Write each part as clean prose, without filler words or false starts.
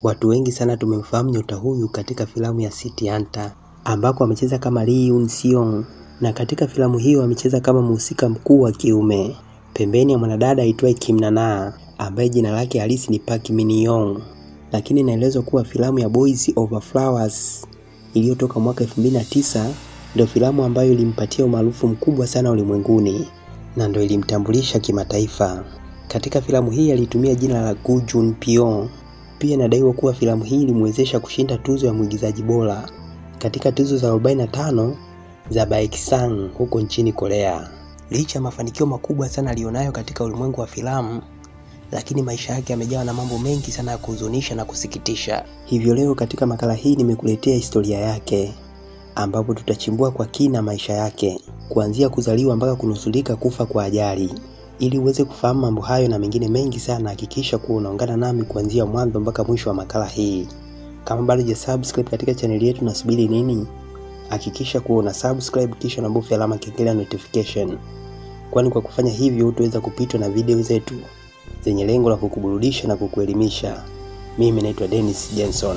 Watu wengi sana tumemfahamu nyota huyu katika filamu ya City Hunter ambako amecheza kama Lee Yoon Seong, na katika filamu hiyo amecheza kama mhusika mkuu wa kiume pembeni ya mwanadada aitwaye Kim Na ambaye jina lake halisi ni Park Min Young. Lakini inaelezwa kuwa filamu ya Boys Over Flowers iliyotoka mwaka 2009 ndio filamu ambayo ilimpatia umaarufu mkubwa sana ulimwenguni na ndio ilimtambulisha kimataifa. Katika filamu hii alitumia jina la Gu Jun Pyo. Pia inadaiwa kuwa filamu hii ilimwezesha kushinda tuzo ya mwigizaji bora katika tuzo za 45 za Baeksan huko nchini Korea. Licha ya mafanikio makubwa sana alionayo katika ulimwengu wa filamu, lakini maisha yake yamejawa na mambo mengi sana ya kuhuzunisha na kusikitisha. Hivyo leo katika makala hii nimekuletea historia yake, ambapo tutachimbua kwa kina maisha yake kuanzia kuzaliwa mpaka kunusurika kufa kwa ajali. Ili uweze kufahamu mambo hayo na mengine mengi sana, hakikisha kuwa unaungana nami kuanzia mwanzo mpaka mwisho wa makala hii. Kama bado hujasubscribe katika channel yetu, nasubiri nini? Hakikisha kuwa una subscribe kisha unabofya alama kengele ya notification, kwani kwa kufanya hivyo utaweza kupitwa na video zetu zenye lengo la kukuburudisha na kukuelimisha. Mimi naitwa Dennis Jenson.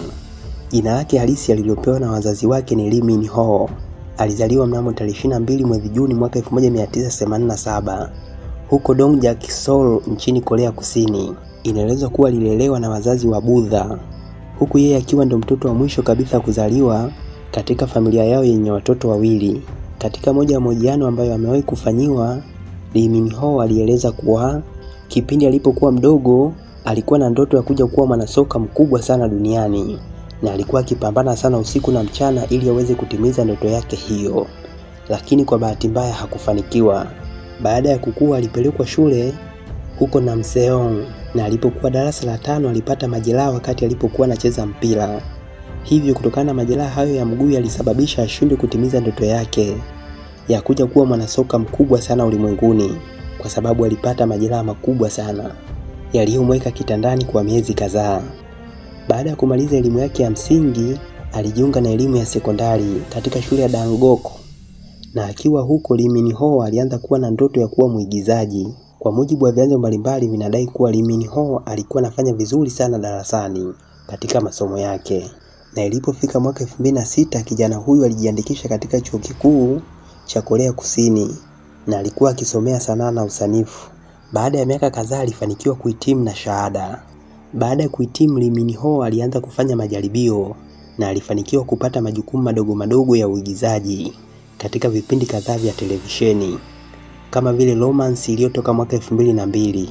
Jina lake halisi alilopewa na wazazi wake ni Lee Min Ho. Alizaliwa mnamo tarehe 22 mwezi Juni mwaka 1987 huko Dongjak, Seoul nchini Korea Kusini. Inaelezwa kuwa alilelewa na wazazi wa Budha, huku yeye akiwa ndo mtoto wa mwisho kabisa kuzaliwa katika familia yao yenye watoto wawili. Katika moja ya mahojiano ambayo amewahi kufanyiwa, Lee Min Ho alieleza kuwa kipindi alipokuwa mdogo alikuwa na ndoto ya kuja kuwa mwanasoka mkubwa sana duniani, na alikuwa akipambana sana usiku na mchana ili aweze kutimiza ndoto yake hiyo, lakini kwa bahati mbaya hakufanikiwa. Baada ya kukua alipelekwa shule huko Namseong, na alipokuwa darasa la 5 alipata majeraha wakati alipokuwa anacheza mpira. Hivyo kutokana na majeraha hayo ya mguu yalisababisha ashindwe kutimiza ndoto yake ya kuja kuwa mwanasoka mkubwa sana ulimwenguni, kwa sababu alipata majeraha makubwa sana yaliyomweka kitandani kwa miezi kadhaa. Baada ya kumaliza elimu yake ya msingi, alijiunga na elimu ya sekondari katika shule ya Dangok, na akiwa huko Lee Min Ho alianza kuwa na ndoto ya kuwa mwigizaji. Kwa mujibu wa vyanzo mbalimbali vinadai kuwa Lee Min Ho alikuwa anafanya vizuri sana darasani katika masomo yake, na ilipofika mwaka 2006 kijana huyu alijiandikisha katika chuo kikuu cha Korea Kusini na alikuwa akisomea sanaa na usanifu. Baada ya miaka kadhaa alifanikiwa kuhitimu na shahada. Baada ya kuhitimu, Lee Min Ho alianza kufanya majaribio na alifanikiwa kupata majukumu madogo madogo ya uigizaji katika vipindi kadhaa vya televisheni kama vile Romance iliyotoka mwaka 2002,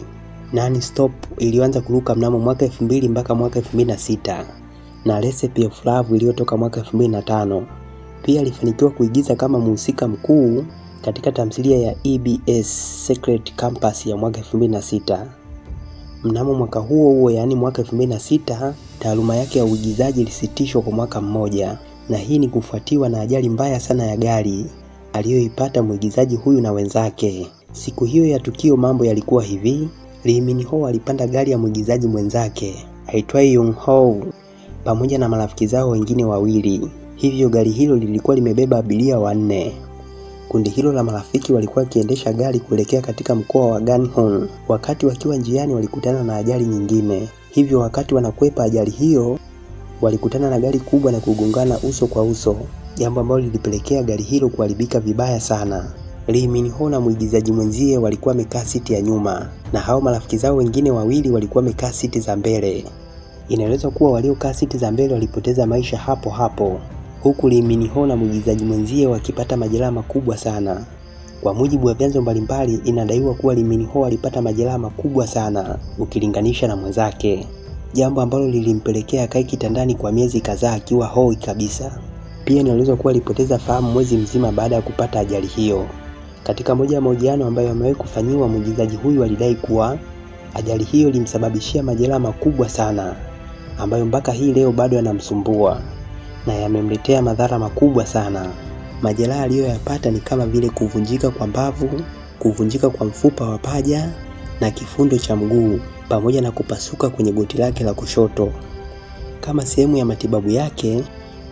Non-Stop iliyoanza kuruka mnamo mwaka 2000 mpaka mwaka 2006, na Recipe of Love iliyotoka mwaka 2005. Pia alifanikiwa kuigiza kama mhusika mkuu katika tamthilia ya EBS Secret Campus ya mwaka 2006. Mnamo mwaka huo yani mwaka 2006, taaluma yake ya uigizaji ilisitishwa kwa mwaka mmoja, na hii ni kufuatiwa na ajali mbaya sana ya gari aliyoipata mwigizaji huyu na wenzake. Siku hiyo ya tukio mambo yalikuwa hivi: Lee Min Ho alipanda gari ya mwigizaji mwenzake aitwaye Young Ho pamoja na marafiki zao wengine wawili. Hivyo gari hilo lilikuwa limebeba abiria 4. Kundi hilo la marafiki walikuwa kiendesha gari kuelekea katika mkoa wa Ganhon. Wakati wakiwa njiani walikutana na ajali nyingine. Hivyo wakati wanakwepa ajali hiyo walikutana na gari kubwa na kugongana uso kwa uso, jambo ambalo lilipelekea gari hilo kuharibika vibaya sana. Lee Min Ho na mwigizaji mwenzie walikuwa wamekaa siti ya nyuma, na hao marafiki zao wengine wawili walikuwa wamekaa siti za mbele. Inaelezwa kuwa waliokaa siti za mbele walipoteza maisha hapo hapo, huku Lee Min Ho na mwigizaji mwenzie wakipata majeraha makubwa sana. Kwa mujibu wa vyanzo mbalimbali, inadaiwa kuwa Lee Min Ho alipata majeraha makubwa sana ukilinganisha na mwenzake, jambo ambalo lilimpelekea akae kitandani kwa miezi kadhaa akiwa hoi kabisa. Pia inaelezwa kuwa alipoteza fahamu mwezi mzima baada ya kupata ajali hiyo. Katika moja ya mahojiano ambayo amewahi kufanyiwa, mwigizaji huyu alidai kuwa ajali hiyo ilimsababishia majeraha makubwa sana ambayo mpaka hii leo bado yanamsumbua na yamemletea madhara makubwa sana. Majeraha aliyoyapata ni kama vile kuvunjika kwa mbavu, kuvunjika kwa mfupa wa paja na kifundo cha mguu, pamoja na kupasuka kwenye goti lake la kushoto. Kama sehemu ya matibabu yake,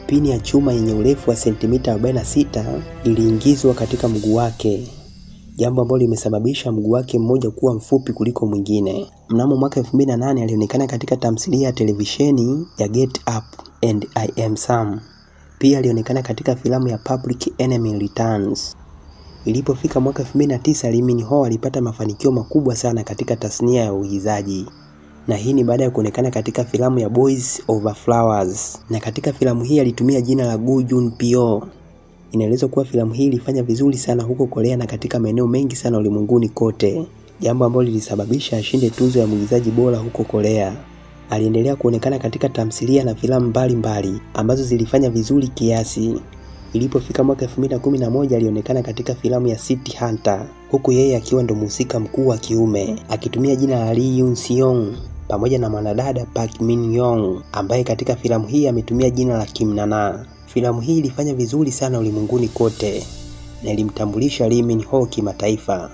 pini ya chuma yenye urefu wa sentimita 46 iliingizwa katika mguu wake, jambo ambalo limesababisha mguu wake mmoja kuwa mfupi kuliko mwingine. Mnamo mwaka 2008 alionekana katika tamthilia ya televisheni ya Get Up and I Am Sam. Pia alionekana katika filamu ya Public Enemy Returns. Ilipofika mwaka 2009, Lee Min-ho alipata mafanikio makubwa sana katika tasnia ya uigizaji. Na hii ni baada ya kuonekana katika filamu ya Boys Over Flowers. Na katika filamu hii alitumia jina la Gu Jun-pyo. Inaelezwa kuwa filamu hii ilifanya vizuri sana huko Korea na katika maeneo mengi sana ulimwenguni kote, jambo ambalo lilisababisha ashinde tuzo ya mwigizaji bora huko Korea. Aliendelea kuonekana katika tamthilia na filamu mbalimbali ambazo zilifanya vizuri kiasi. Ilipofika mwaka 2011 alionekana katika filamu ya City Hunter, huku yeye akiwa ndo mhusika mkuu wa kiume, akitumia jina la Lee Yoon-seong pamoja na mwanadada Park Min-young ambaye katika filamu hii ametumia jina la Kim Na-na. Filamu hii ilifanya vizuri sana ulimwenguni kote na ilimtambulisha Lee Min-ho kimataifa.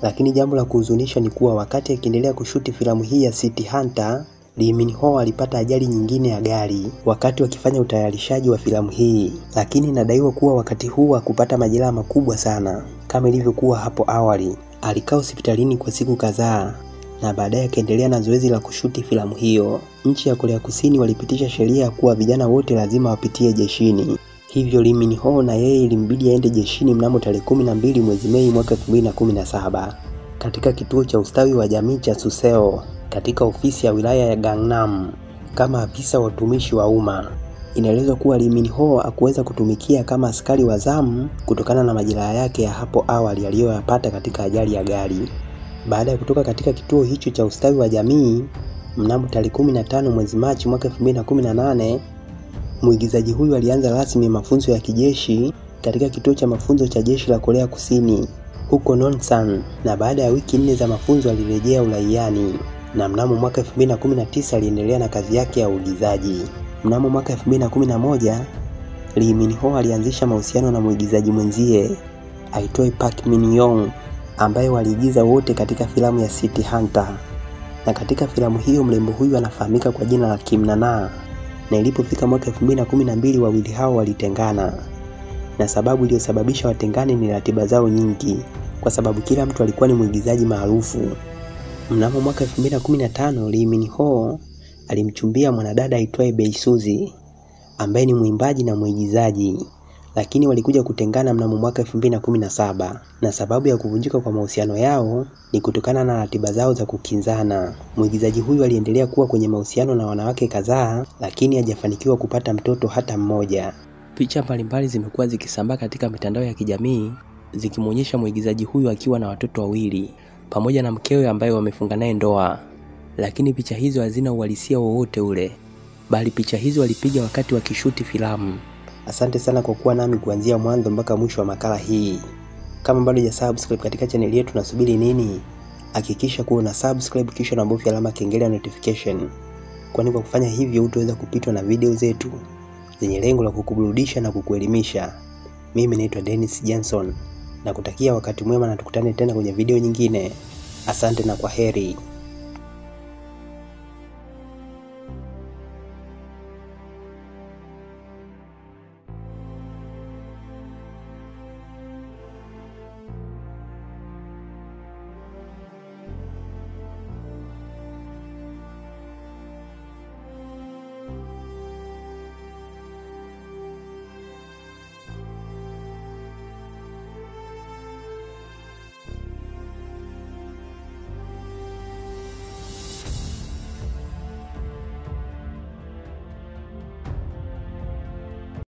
Lakini jambo la kuhuzunisha ni kuwa wakati akiendelea kushuti filamu hii ya City Hunter, Lee Min-ho alipata ajali nyingine ya gari wakati wakifanya utayarishaji wa filamu hii. Lakini inadaiwa kuwa wakati huu hakupata majeraha makubwa sana kama ilivyokuwa hapo awali. Alikaa hospitalini kwa siku kadhaa na baadaye akaendelea na zoezi la kushuti filamu hiyo. Nchi ya Korea Kusini walipitisha sheria kuwa vijana wote lazima wapitie jeshini. Hivyo Lee Min-ho na yeye ilimbidi aende jeshini mnamo tarehe 12 mwezi Mei mwaka 2017 katika kituo cha ustawi wa jamii cha Suseo katika ofisi ya wilaya ya Gangnam kama afisa wa utumishi wa umma. Inaelezwa kuwa Lee Min-ho hakuweza kutumikia kama askari wa zamu kutokana na majeraha yake ya hapo awali aliyoyapata katika ajali ya gari. Baada ya kutoka katika kituo hicho cha ustawi wa jamii mnamo tarehe 15 mwezi Machi mwaka 2018, mwigizaji huyu alianza rasmi mafunzo ya kijeshi katika kituo cha mafunzo cha jeshi la Korea Kusini huko Nonsan, na baada ya wiki 4 za mafunzo alirejea uraiani. Na mnamo mwaka 2019 aliendelea na kazi yake ya uigizaji. Mnamo mwaka 2011 Lee Min-ho alianzisha mahusiano na mwigizaji mwenzie aitwaye Park Min-young ambaye waliigiza wote katika filamu ya City Hunter. Na katika filamu hiyo mrembo huyu anafahamika kwa jina la Kim Na-na. Na ilipofika mwaka 2012 wawili hao walitengana. Na sababu iliyosababisha watengane ni ratiba zao nyingi, kwa sababu kila mtu alikuwa ni mwigizaji maarufu. Mnamo mwaka 2015 Lee Min-ho alimchumbia mwanadada aitwaye Bae Suzy ambaye ni mwimbaji na mwigizaji, lakini walikuja kutengana mnamo mwaka 2017, na sababu ya kuvunjika kwa mahusiano yao ni kutokana na ratiba zao za kukinzana. Mwigizaji huyu aliendelea kuwa kwenye mahusiano na wanawake kadhaa, lakini hajafanikiwa kupata mtoto hata mmoja. Picha mbalimbali zimekuwa zikisambaa katika mitandao ya kijamii zikimuonyesha mwigizaji huyu akiwa na watoto wawili pamoja na mkewe ambaye wamefunga naye ndoa, lakini picha hizo hazina uhalisia wowote ule, bali picha hizo walipiga wakati wakishuti filamu. Asante sana kwa kuwa nami kuanzia mwanzo mpaka mwisho wa makala hii. Kama bado hujasubscribe katika channel yetu, unasubiri nini? Hakikisha kuwa una subscribe kisha unabofya alama kengele ya notification, kwani kwa kufanya hivyo utaweza kupitwa na video zetu zenye lengo la kukuburudisha na kukuelimisha. Mimi naitwa Dennis Jenson na kutakia wakati mwema, na tukutane tena kwenye video nyingine. Asante na kwaheri.